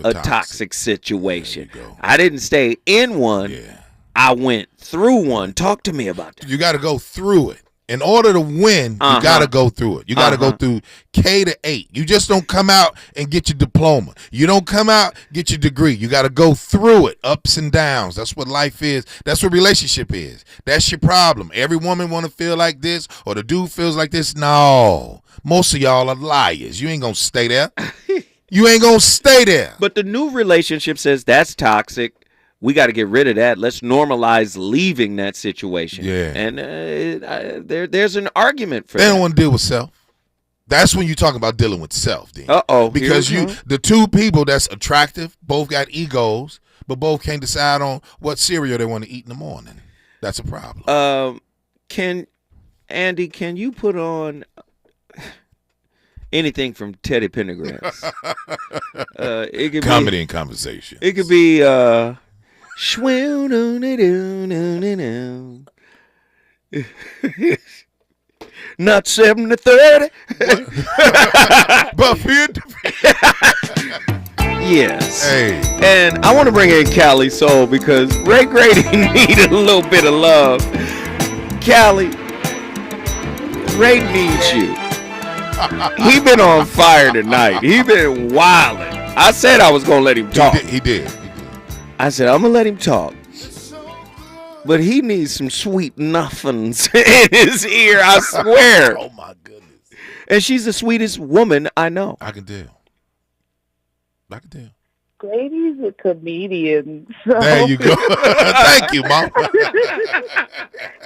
a toxic situation. I didn't stay in one. Yeah. I went through one. Talk to me about that. You got to go through it. In order to win, you got to go through it. You got to go through K to 8. You just don't come out and get your diploma. You don't come out, get your degree. You got to go through it, ups and downs. That's what life is. That's what relationship is. That's your problem. Every woman want to feel like this or the dude feels like this. No. Most of y'all are liars. You ain't going to stay there. You ain't going to stay there. But the new relationship says that's toxic. We got to get rid of that. Let's normalize leaving that situation. Yeah. And there's an argument for that. They don't want to deal with self. That's when you talk about dealing with self, then. Because the two people that's attractive, both got egos, but both can't decide on what cereal they want to eat in the morning. That's a problem. Can you put on anything from Teddy Pendergrass? It could Comedy and conversation. It could be not 7-30. But yes. Hey. And I want to bring in Callie Soul because Ray Grady needed a little bit of love. Callie, Ray needs you. He been on fire tonight. He been wilding. I said I was gonna let him talk. He did. I said I'm gonna let him talk. But he needs some sweet nothings in his ear, I swear. Oh my goodness. And she's the sweetest woman I know. I can tell. Grady's a comedian. So. There you go. Thank you, Mom.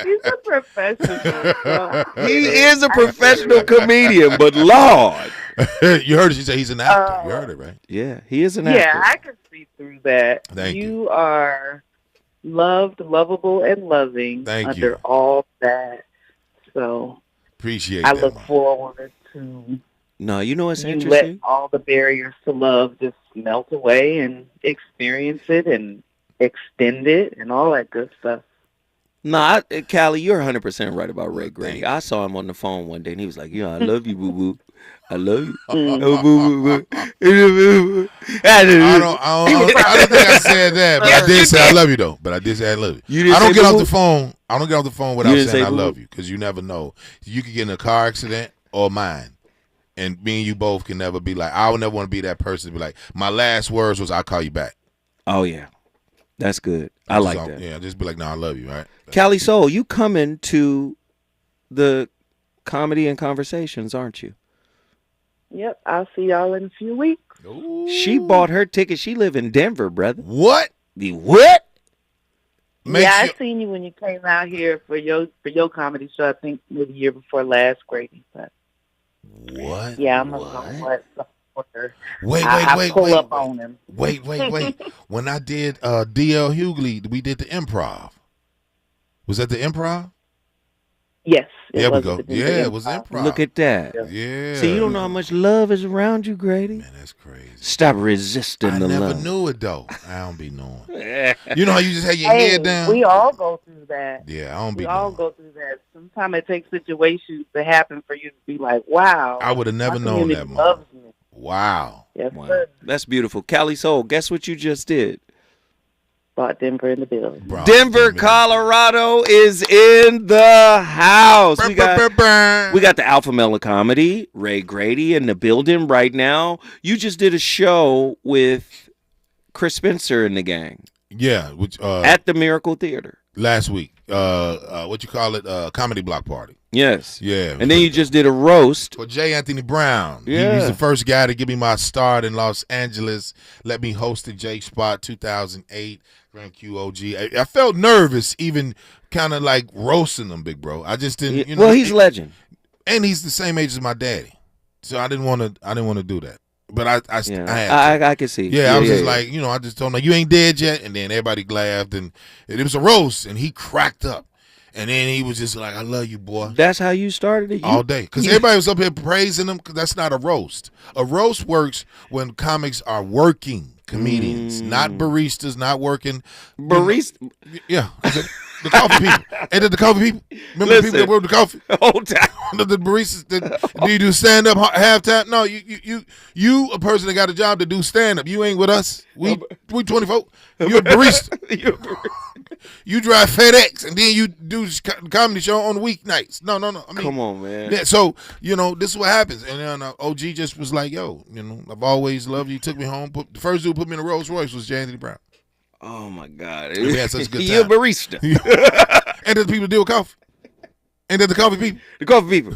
He's a professional. So. He is a professional comedian, but Lord. You heard it. She said he's an actor. You heard it, right? Yeah, he is an actor. Yeah, I can see through that. Thank you. You are loved, lovable, and loving under all that. So appreciate I that, look Mom. forward to No, you know what's you interesting? let all the barriers to love just melt away and experience it and extend it and all that good stuff. No, Callie, you're 100% right about Ray Grady. I saw him on the phone one day, and he was like, "Yeah, I love you, boo boo. I love you." Oh, boo, boo, boo. I don't think I said that, but I did say I love you though. But I did say I love you. I don't get off the phone. I don't get off the phone without saying I love you because you never know. You could get in a car accident or mine. And me and you both can never be like, I would never want to be that person to be like, my last words was, I'll call you back. Oh, yeah. That's good. I like that. Yeah, just be like, no, I love you, right? Callie Soul, you coming to the comedy and conversations, aren't you? Yep, I'll see y'all in a few weeks. Ooh. She bought her ticket. She live in Denver, brother. What? The what? I seen you when you came out here for your comedy show. I think maybe the year before last, Grady. But what? Yeah, I'm gonna Wait. pull up on him. Wait. When I did D.L. Hughley, we did the improv. Was that the improv? Yes. There we go. Yeah, it was improv. Look at that. Yeah. See, you don't know how much love is around you, Grady. Man, that's crazy. Stop resisting the love. I never knew it, though. I don't be knowing. You know how you just have your head down? We all go through that. Yeah, I don't be We all go through that. Sometimes it takes situations to happen for you to be like, wow. I would have never known that moment. Wow. Yes, Wow. sir. That's beautiful. Callie Soul, guess what you just did? Brought Denver in the building. Denver, Colorado is in the house. We got the Alpha Male of Comedy, Ray Grady in the building right now. You just did a show with Chris Spencer and the gang. Yeah, which at the Miracle Theater last week. What you call it? Comedy Block Party. Yes. Yeah. And then you just did a roast for J. Anthony Brown. Yeah. He's the first guy to give me my start in Los Angeles. Let me host the J Spot 2008 Grand QOG. I felt nervous, even kind of like roasting him, big bro. I just didn't. You know, well, he's a legend, and he's the same age as my daddy, so I didn't want to do that. But I can see. Yeah, I was just like, you know, I just told him, you ain't dead yet, and then everybody laughed, and it was a roast, and he cracked up. And then he was just like, I love you, boy. That's how you started it? All day. Because everybody was up here praising him, because that's not a roast. A roast works when comics are working comedians, not baristas, not working. Barista? Yeah. The coffee people. And then the coffee people. Remember the people that work the coffee? Whole time. The baristas. Do you do stand-up halftime? No, you a person that got a job to do stand-up. You ain't with us. We 24. You're a barista. You drive FedEx, and then you do comedy show on the weeknights. No. I mean, come on, man. Yeah, so, you know, this is what happens. And then OG just was like, yo, you know, I've always loved you. Took me home. The first dude put me in a Rolls Royce was J. Anthony Brown. Oh, my God. We had such a good time. You're a barista. And then the people deal with coffee. And then the coffee people. The coffee people.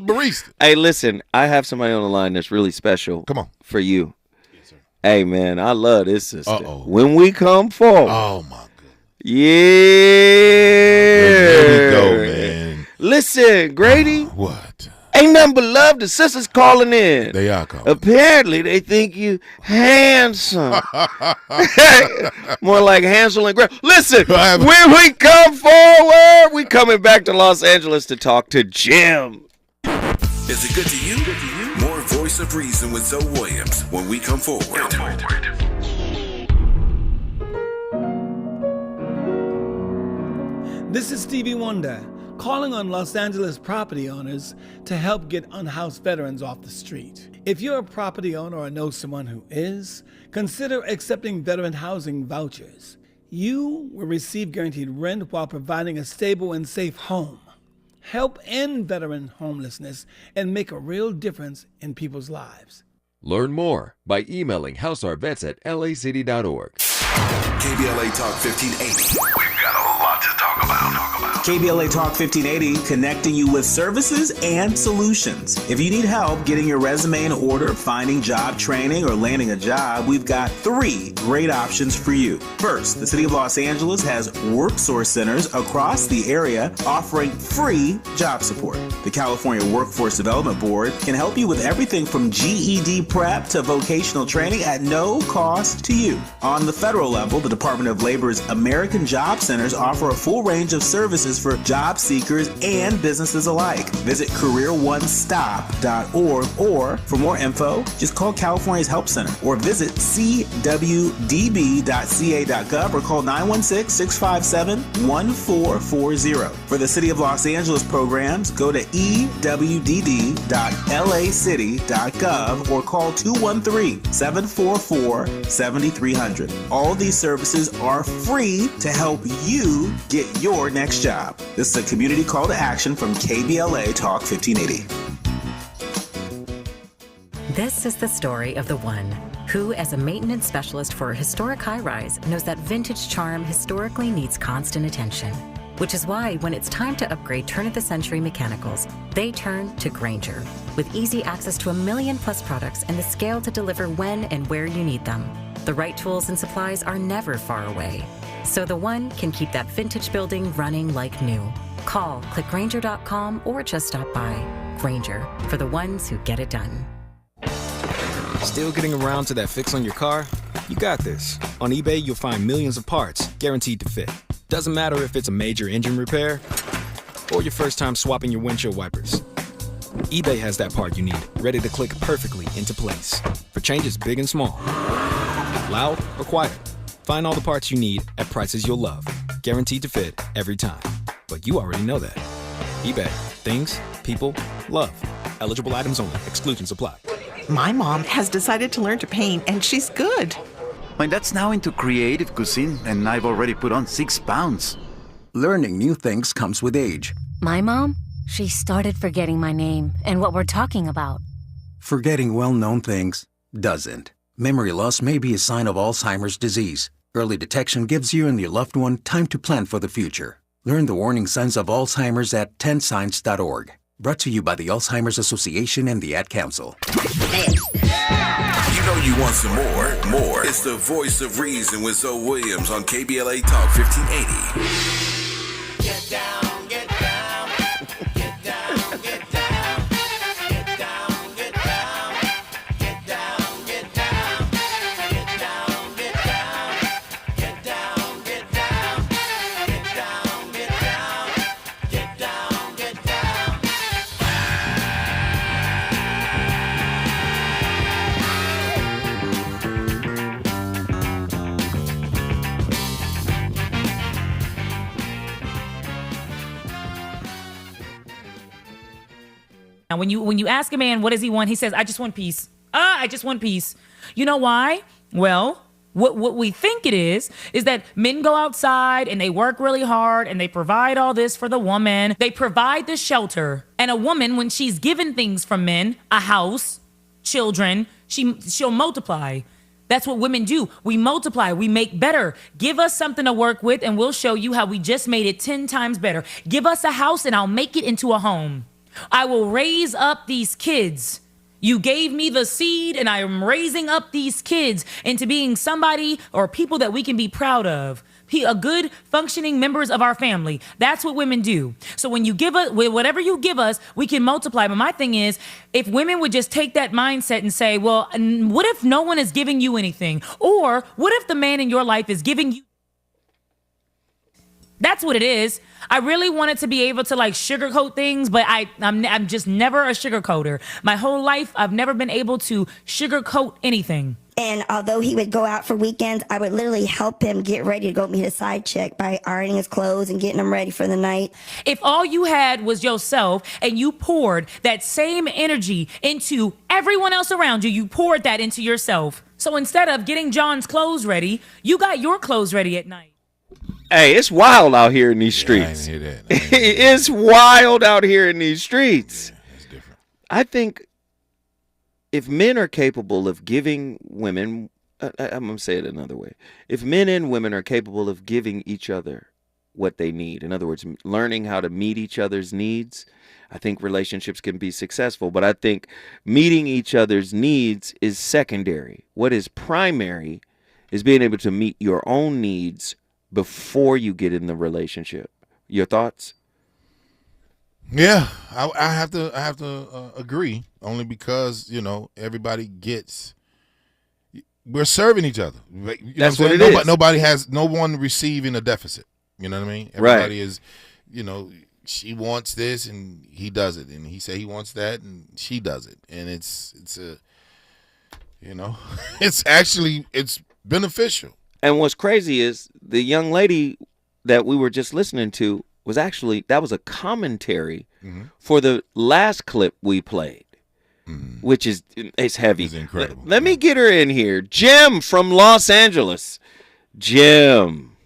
Barista. Hey, listen, I have somebody on the line that's really special. Come on. For you. Hey, man, I love this sister. Uh-oh. When we come forward. Oh, my God. Yeah. There we go, man. Listen, Grady. What? Ain't nothing but love. The sisters calling in. They are calling. Apparently, they think you handsome. More like Hansel and Gretel. Listen, when we come forward, we coming back to Los Angeles to talk to Jim. Is it good to you? More Voice of Reason with Zoe Williams when we come forward. This is Stevie Wonder, calling on Los Angeles property owners to help get unhoused veterans off the street. If you're a property owner or know someone who is, consider accepting veteran housing vouchers. You will receive guaranteed rent while providing a stable and safe home. Help end veteran homelessness and make a real difference in people's lives. Learn more by emailing houseourvets@lacity.org. KBLA Talk 1580. We've got a lot to talk about. KBLA Talk 1580, connecting you with services and solutions. If you need help getting your resume in order, finding job training, or landing a job, we've got 3 great options for you. First, the City of Los Angeles has worksource centers across the area offering free job support. The California Workforce Development Board can help you with everything from GED prep to vocational training at no cost to you. On the federal level, the Department of Labor's American Job Centers offer a full range of services for job seekers and businesses alike. Visit careeronestop.org, or for more info, just call California's Help Center or visit cwdb.ca.gov or call 916-657-1440. For the City of Los Angeles programs, go to ewdd.lacity.gov or call 213-744-7300. All these services are free to help you get your next job. This is a community call to action from KBLA Talk 1580. This is the story of the one who, as a maintenance specialist for a historic high-rise, knows that vintage charm historically needs constant attention. Which is why when it's time to upgrade turn-of-the-century mechanicals, they turn to Grainger. With easy access to 1 million+ products and the scale to deliver when and where you need them. The right tools and supplies are never far away. So the one can keep that vintage building running like new. Call, click Grainger.com, or just stop by. Grainger, for the ones who get it done. Still getting around to that fix on your car? You got this. On eBay, you'll find millions of parts, guaranteed to fit. Doesn't matter if it's a major engine repair or your first time swapping your windshield wipers. eBay has that part you need, ready to click perfectly into place. For changes big and small. Loud or quiet. Find all the parts you need at prices you'll love. Guaranteed to fit every time. But you already know that. eBay. Things, people, love. Eligible items only. Exclusions apply. My mom has decided to learn to paint, and she's good. My dad's now into creative cuisine, and I've already put on 6 pounds. Learning new things comes with age. My mom? She started forgetting my name and what we're talking about. Forgetting well-known things doesn't. Memory loss may be a sign of Alzheimer's disease. Early detection gives you and your loved one time to plan for the future. Learn the warning signs of Alzheimer's at 10signs.org. Brought to you by the Alzheimer's Association and the Ad Council. You know you want some more. It's the Voice of Reason with Zoe Williams on KBLA Talk 1580. Get down, get down. Get down, get down. Get down, get down. Get down, get down. Get down, get down. Get down, get down. Get down, get down. Get down, get down. Now, when you ask a man, what does he want? He says, I just want peace. I just want peace. You know why? Well, what we think it is that men go outside and they work really hard and they provide all this for the woman. They provide the shelter. And a woman, when she's given things from men, a house, children, she'll multiply. That's what women do. We multiply. We make better. Give us something to work with and we'll show you how we just made it 10 times better. Give us a house and I'll make it into a home. I will raise up these kids. You gave me the seed and I am raising up these kids into being somebody or people that we can be proud of. a good functioning members of our family. That's what women do. So when you give us, whatever you give us, we can multiply. But my thing is, if women would just take that mindset and say, well, what if no one is giving you anything? Or what if the man in your life is giving you? That's what it is. I really wanted to be able to like sugarcoat things, but I'm just never a sugarcoater. My whole life, I've never been able to sugarcoat anything. And although he would go out for weekends, I would literally help him get ready to go meet a side chick by ironing his clothes and getting him ready for the night. If all you had was yourself and you poured that same energy into everyone else around you, you poured that into yourself. So instead of getting John's clothes ready, you got your clothes ready at night. Hey, it's wild out here in these streets. I didn't hear that. It's wild out here in these streets. Yeah, it's different. I think if men are capable of giving women, I'm going to say it another way. If men and women are capable of giving each other what they need, in other words, learning how to meet each other's needs, I think relationships can be successful. But I think meeting each other's needs is secondary. What is primary is being able to meet your own needs before you get in the relationship. Your thoughts? Yeah, I have to agree, only because everybody gets. We're serving each other. That's what it is. No one receiving a deficit. You know what I mean? Everybody is, she wants this and he does it, and he say he wants that and she does it, and it's it's beneficial. And what's crazy is the young lady that we were just listening to was that was a commentary for the last clip we played, which it's heavy. It's incredible. Let me get her in here. Jim from Los Angeles. Jim,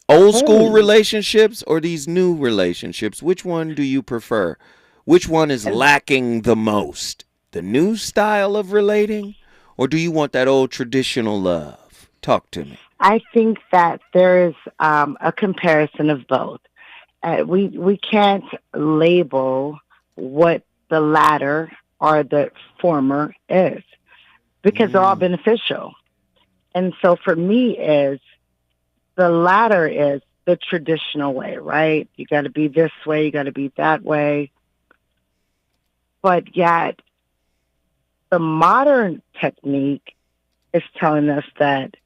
old school relationships or these new relationships? Which one do you prefer? Which one is lacking the most? The new style of relating, or do you want that old traditional love? Talk to me. I think that there is a comparison of both. We can't label what the latter or the former is because they're all beneficial. And so for me the latter is the traditional way, right? You got to be this way, you got to be that way. But yet the modern technique is telling us that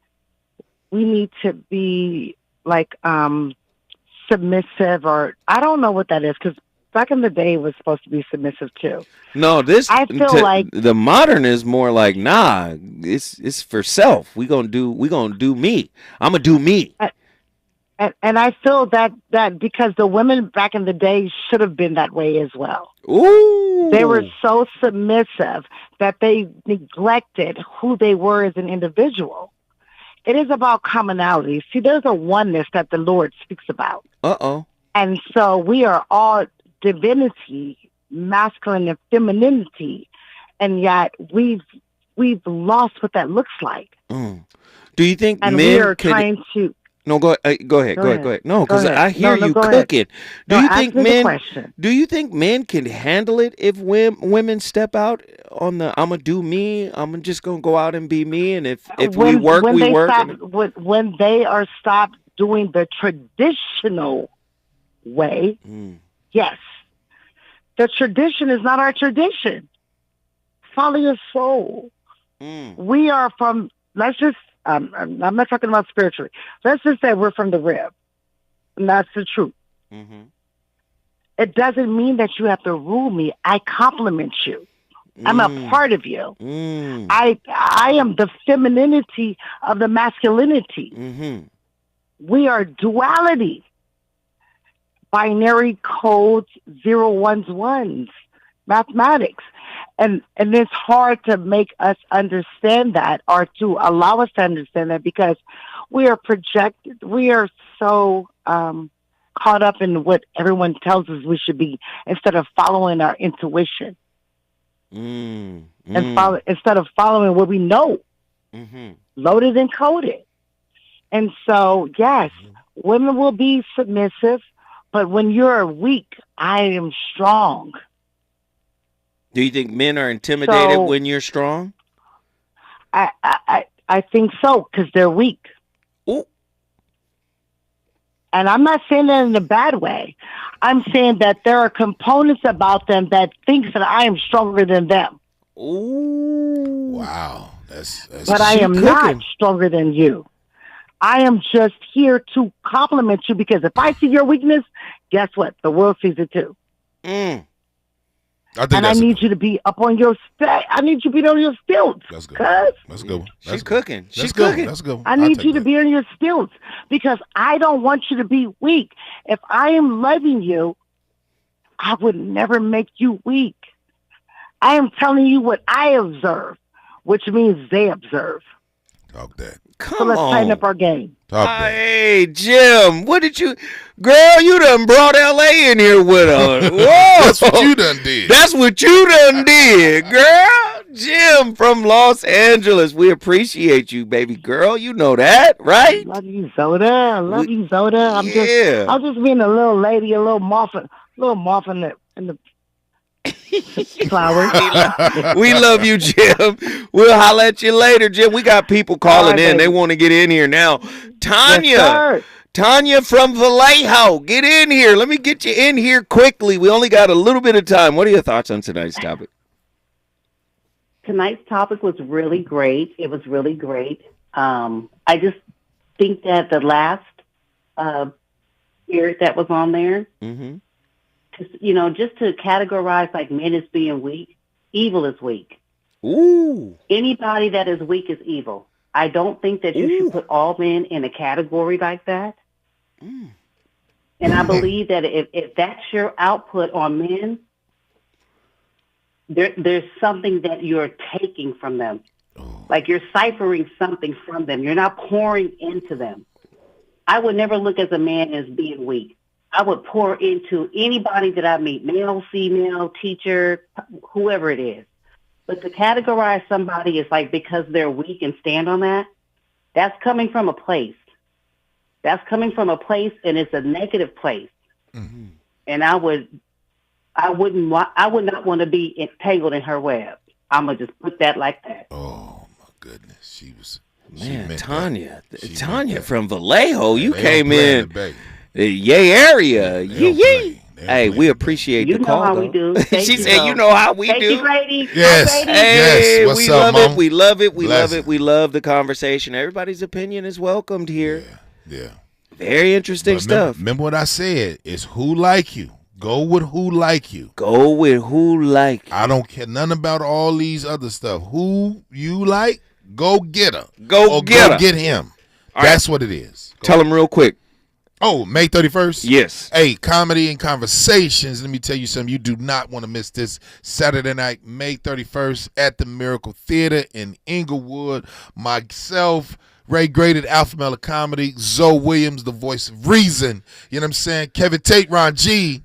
we need to be like submissive, or I don't know what that is, because back in the day it was supposed to be submissive too. No, I feel like the modern is more like, nah, it's for self. We gonna do me. I'm gonna do me. And I feel that because the women back in the day should have been that way as well. Ooh. They were so submissive that they neglected who they were as an individual. It is about commonality. See, there's a oneness that the Lord speaks about. Uh-oh. And so we are all divinity, masculine and femininity, and yet we've lost what that looks like. Do you think and men we are could... trying to... No, go ahead. No, because I hear you cooking. Do you think men can handle it if women step out on the "I'ma do me"? I'm just gonna go out and be me, and if we work, we work. When they are stopped doing the traditional way, yes, the tradition is not our tradition. Follow your soul. We are from. Let's just. I'm not talking about spiritually. Let's just say we're from the rib. And that's the truth. It doesn't mean that you have to rule me. I compliment you. I'm a part of you. I am the femininity of the masculinity. We are duality. Binary codes, 0s, 1s, mathematics. And it's hard to make us understand that, or to allow us to understand that, because we are projected. We are so caught up in what everyone tells us we should be, instead of following our intuition. Instead of following what we know, loaded and coded. And so, yes, women will be submissive, but when you're weak, I am strong. Do you think men are intimidated when you're strong? I think so, because they're weak. Ooh. And I'm not saying that in a bad way. I'm saying that there are components about them that thinks that I am stronger than them. Ooh. Wow. But I am not stronger than you. I am just here to compliment you because if I see your weakness, guess what? The world sees it too. I need you to be up on your I need you to be on your stilts. That's good. That's good. She's cooking. She's cooking. That's good. I need you to be on your stilts because I don't want you to be weak. If I am loving you, I would never make you weak. I am telling you what I observe, which means they observe. Talk that. So let's tighten up our game. Hey, Jim, what did you... Girl, you done brought L.A. in here with us. Whoa. That's what you done did. That's what you done did, girl. Jim from Los Angeles. We appreciate you, baby girl. You know that, right? Love you, Zoda. Love you, Zoda. I'm just being a little lady, a little moth in the flowers. We love you, Jim. We'll holler at you later, Jim. We got people calling in. They want to get in here now. Tanya. Yes, Tanya from Vallejo. Get in here. Let me get you in here quickly. We only got a little bit of time. What are your thoughts on tonight's topic? Tonight's topic was really great. It was really great. I just think that the last spirit that was on there, just to categorize like men as being weak, evil is weak. Ooh. Anybody that is weak is evil. I don't think that you should put all men in a category like that. And I believe that if that's your output on men, there's something that you're taking from them. Like you're ciphering something from them. You're not pouring into them. I would never look as a man as being weak. I would pour into anybody that I meet, male, female, teacher, whoever it is. But to categorize somebody as like because they're weak and stand on that, that's coming from a place. That's coming from a place, and it's a negative place. And I would not want to be entangled in her web. I'm gonna just put that like that. Oh my goodness, she Tanya from Vallejo, you came in the Yay area. Hey, we appreciate the call. You know how we do. She said, "You know how we do." Thank you, Grady. Yes. Hey, What's we up, love it. Mom? We love it. We love Blessing. it. We love the conversation. Everybody's opinion is welcomed here. Yeah. Very interesting stuff. Remember what I said? It's who like you. Go with who like you. Go with who like you. I don't care nothing about all these other stuff. Who you like, go get her. Go get her. Get him. All That's what it is. Tell them real quick. Oh, May 31st? Yes. Hey, Comedy and Conversations. Let me tell you something. You do not want to miss this Saturday night, May 31st at the Miracle Theater in Inglewood. Myself, Ray Graded, Alpha Male of Comedy, Zoe Williams, the voice of reason. You know what I'm saying? Kevin Tate, Ron G,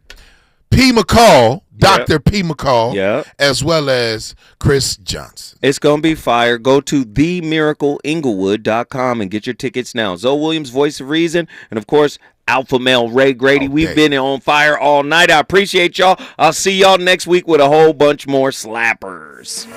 P. McCall, Dr. P. McCall, as well as Chris Johnson. It's going to be fire. Go to themiracleinglewood.com and get your tickets now. Zoe Williams, voice of reason, and of course, Alpha Male Ray Grady. We've been on fire all night. I appreciate y'all. I'll see y'all next week with a whole bunch more slappers.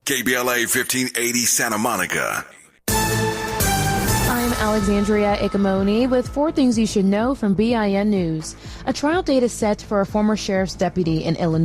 KBLA 1580 Santa Monica. I'm Alexandria Ikamoni with 4 things you should know from BIN News. A trial date is set for a former sheriff's deputy in Illinois.